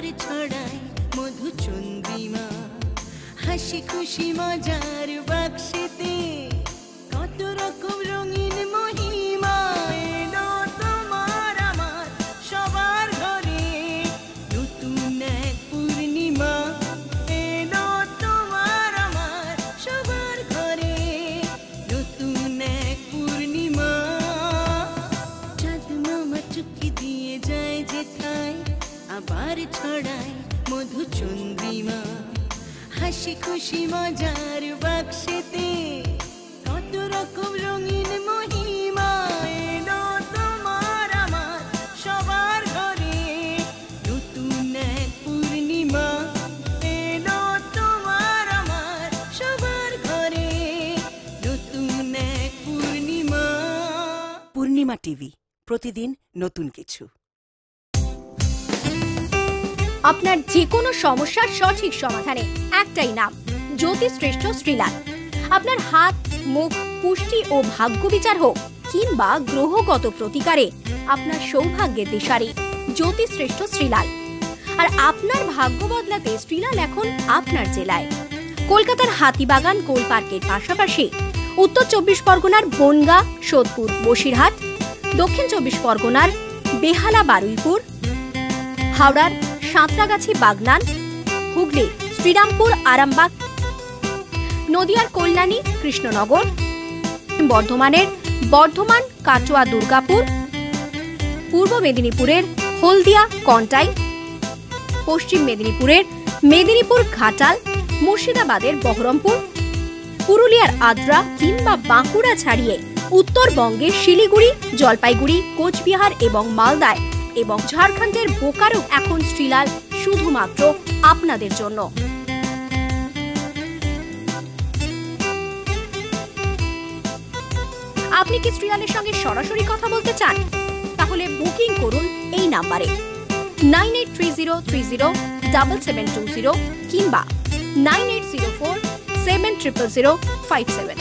আবার ছড়ায় মধুচন্দ্রিমা, হাসি খুশি মজার বাক্সেতে কত রকম রঙিন মহিমা। এলো তোমার আমার সবার ঘরে নতুন এক পূর্ণিমা, এলো তোমার আমার সবার ঘরে নতুন এক পূর্ণিমা। চাঁদ মামা চুক্তি দিয়ে যায় যেথায় আবার ছড়ায় মধুচন্দ্রিমা, হাসি খুশি মজার বাক্সেতে কত রকম রঙিন মহিমা। এলো তোমার আমার সবার ঘরে নতুন এক পূর্ণিমা, এলো তোমার আমার সবার ঘরে নতুন এক পূর্ণিমা। পূর্ণিমা টিভি, প্রতিদিন নতুন কিছু। আপনার যে কোনো সমস্যার সঠিক সমাধানে একটাই নাম, জ্যোতিশ্রেষ্ঠ শ্রীলাল। আপনার হাত, মুখ, পুষ্টি ও ভাগ্য বিচার হোক কিংবা গ্রহগত প্রতিকারে আপনার সৌভাগ্যের দিশারি জ্যোতিশ্রেষ্ঠ শ্রীলাল। আর আপনার ভাগ্য বদলাতে শ্রীলাল এখন আপনার জেলায়। কলকাতার হাতিবাগান গোল পার্কের পাশাপাশি উত্তর 24 পরগনার বনগাঁ, সোদপুর, বসিরহাট, দক্ষিণ 24 পরগনার বেহালা, বারুইপুর, হাওড়ার সাঁতরাগাছি, বাগনান, হুগলি, শ্রীরামপুর, আরামবাগ, নদিয়ার কল্যাণী, কৃষ্ণনগর, বর্ধমানের বর্ধমান, কাটোয়া, দুর্গাপুর, পূর্ব মেদিনীপুরের হলদিয়া, কন্টাই, পশ্চিম মেদিনীপুরের মেদিনীপুর, ঘাটাল, মুর্শিদাবাদের বহরমপুর, পুরুলিয়ার আদ্রা কিংবা বাঁকুড়া ছাড়িয়ে উত্তরবঙ্গের শিলিগুড়ি, জলপাইগুড়ি, কোচবিহার এবং মালদায় এবং ঝাড়খণ্ডের বোকারো এখন শ্রীলাল শুধুমাত্র আপনাদের জন্য। আপনি কি শ্রীলালের সঙ্গে সরাসরি কথা বলতে চান? তাহলে বুকিং করুন এই নাম্বারে 9830307720 কিংবা 9804700057।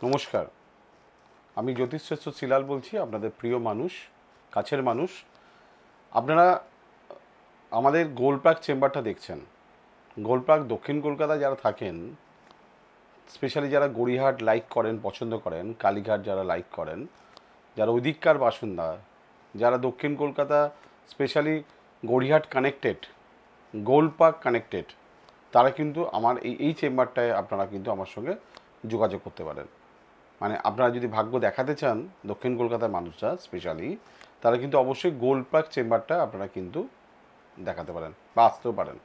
নমস্কার, আমি জ্যোতিশ্রেষ্ঠ শ্রীলাল বলছি, আপনাদের প্রিয় মানুষ, কাছের মানুষ। আপনারা আমাদের গোলপার্ক চেম্বারটা দেখছেন। গোলপার্ক দক্ষিণ কলকাতা যারা থাকেন, স্পেশালি যারা গড়িয়াহাট লাইক করেন, পছন্দ করেন, কালীঘাট যারা লাইক করেন, যারা ওদিককার বাসিন্দা, যারা দক্ষিণ Kolkata specially Gariahat connected, Golpark connected, তারা কিন্তু আমার এই চেম্বারটায় আপনারা কিন্তু আমার সঙ্গে যোগাযোগ করতে পারেন। মানে আপনারা যদি ভাগ্য দেখাতে চান, দক্ষিণ কলকাতার মানুষরা স্পেশালি, তারা কিন্তু অবশ্যই গোলপার্ক চেম্বারটা আপনারা কিন্তু দেখাতে পারেন বা আসতেও পারেন।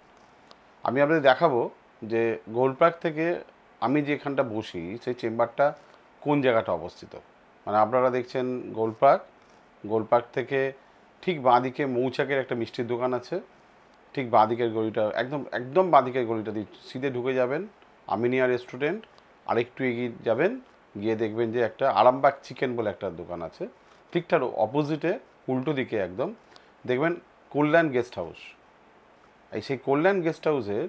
আমি আপনাদের দেখাবো যে গোলপার্ক থেকে আমি যেখানটা বসি সেই চেম্বারটা কোন জায়গাটা অবস্থিত। মানে আপনারা দেখছেন গোলপার্ক থেকে ঠিক বাঁদিকে মৌচাকের একটা মিষ্টির দোকান আছে, ঠিক বাঁদিকের গলিটা একদম বাঁদিকের গলিটা দিয়ে সিধে ঢুকে যাবেন, আমিনিয়া রেস্টুরেন্ট। আরেকটু এগিয়ে যাবেন, গিয়ে দেখবেন যে একটা আরামবাগ চিকেন বলে একটা দোকান আছে, ঠিকঠাক অপোজিটে উল্টো দিকে একদম দেখবেন কল্যাণ গেস্ট হাউস। সেই কল্যাণ গেস্ট হাউসের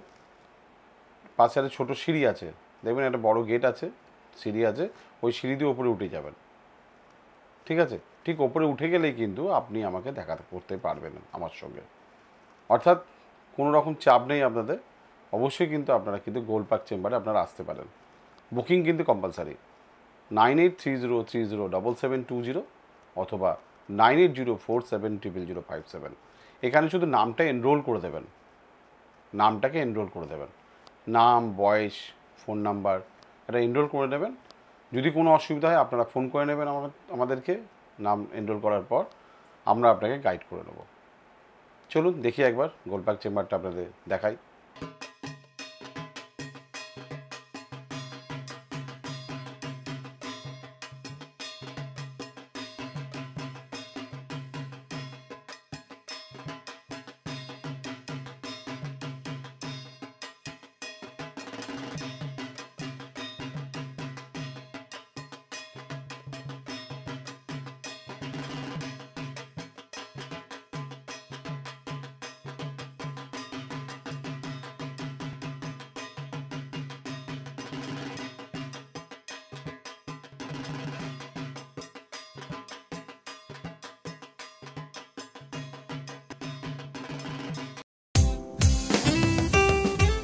পাশে একটা ছোটো সিঁড়ি আছে, দেখবেন একটা বড় গেট আছে, সিঁড়ি আছে, ওই সিঁড়ি দিয়ে ওপরে উঠে যাবেন। ঠিক আছে, ঠিক ওপরে উঠে গেলেই কিন্তু আপনি আমাকে দেখা করতে পারবেন আমার সঙ্গে। অর্থাৎ কোনো রকম চাপ নেই আপনাদের, অবশ্যই কিন্তু আপনারা কিন্তু গোলপার্ক চেম্বারে আপনারা আসতে পারেন। বুকিং কিন্তু কম্পালসারি। 9830307720 অথবা 9804700057। এখানে শুধু নামটা এনরোল করে দেবেন, নামটাকে এনরোল করে দেবেন, নাম, বয়স, ফোন নাম্বার এটা এনরোল করে নেবেন। যদি কোনো অসুবিধা হয় আপনারা ফোন করে নেবেন আমাদেরকে, নাম এনরোল করার পর আমরা আপনাকে গাইড করে নেব। চলুন দেখি একবার গোলপার্ক চেম্বারটা আপনাদের দেখাই।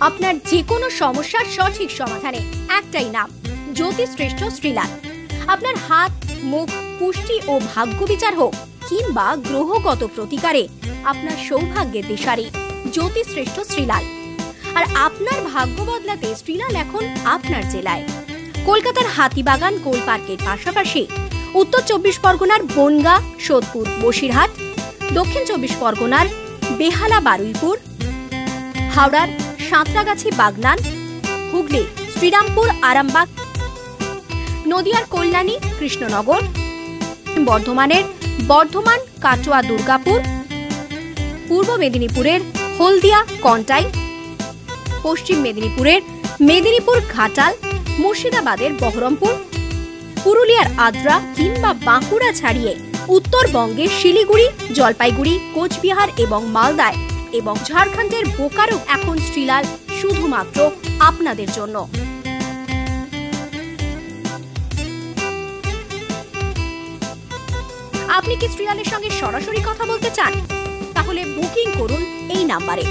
আপনার যে কোনো সমস্যার সঠিক সমাধানে একটাই নাম, জ্যোতিশ্রেষ্ঠ শ্রীলাল। আপনার হাত, মুখ, পুষ্টি ও ভাগ্য বিচার হোক কিংবা গ্রহগত প্রতিকারে আপনার সৌভাগ্যের দিশারি জ্যোতিশ্রেষ্ঠ শ্রীলাল। আর আপনার ভাগ্য বদলাতে শ্রীলাল এখন আপনার জেলায়। কলকাতার হাতিবাগান গোলপার্কের পাশাপাশি উত্তর 24 পরগনার বনগাঁ, সোদপুর, বসিরহাট, দক্ষিণ 24 পরগনার বেহালা, বারুইপুর, হাওড়ার সাঁতরাগাছি, বাগনান, হুগলি, শ্রীরামপুর, আরামবাগ, নদিয়ার কল্যাণী, কৃষ্ণনগর, বর্ধমানের বর্ধমান, কাটোয়া, দুর্গাপুর, পূর্ব মেদিনীপুরের হলদিয়া, কন্টাই, পশ্চিম মেদিনীপুরের মেদিনীপুর, ঘাটাল, মুর্শিদাবাদের বহরমপুর, পুরুলিয়ার আদ্রা কিংবা বাঁকুড়া ছাড়িয়ে উত্তরবঙ্গের শিলিগুড়ি, জলপাইগুড়ি, কোচবিহার এবং মালদায় এবং ঝাড়খণ্ডের বোকারো এখন শ্রীলাল শুধুমাত্র আপনাদের জন্য। আপনি কি শ্রীলালের সঙ্গে সরাসরি কথা বলতে চান? তাহলে বুকিং করুন এই নাম্বারে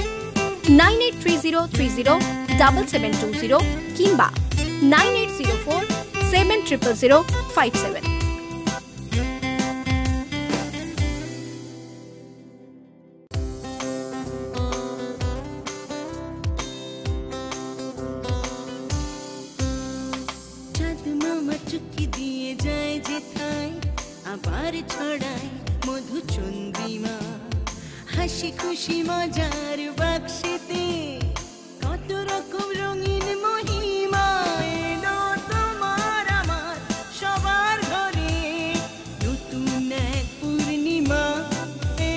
9830307720 কিংবা 9804700057। চুকি দিয়ে যায় যেথায়, আবার ছড়ায় মধু চন্দ্রিমা। হাসি খুশি মজার বাক্সেতে কত রকম রঙিন মহিমা। এলো তোমার আমার সবার ঘরে নতুন এক পূর্ণিমা।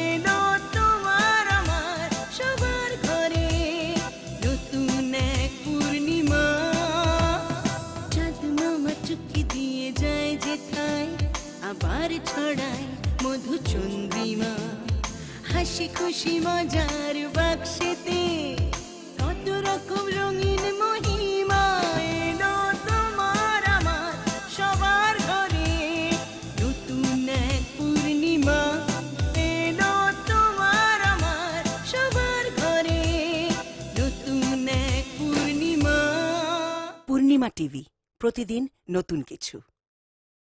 এলো তোমার আমার সবার ঘরে নতুন এক পূর্ণিমা। চুকি দিয়ে যায় যেথায়, আবার ছড়ায় মধু চন্দ্রিমা। হাসি খুশি মজার বাক্সেতে কত রকম রঙিন মহিমা। এলো তোমার আমার সবার ঘরে নতুন এক পূর্ণিমা। এলো তোমার আমার সবার ঘরে নতুন এক পূর্ণিমা। পূর্ণিমা টিভি, প্রতিদিন নতুন কিছু।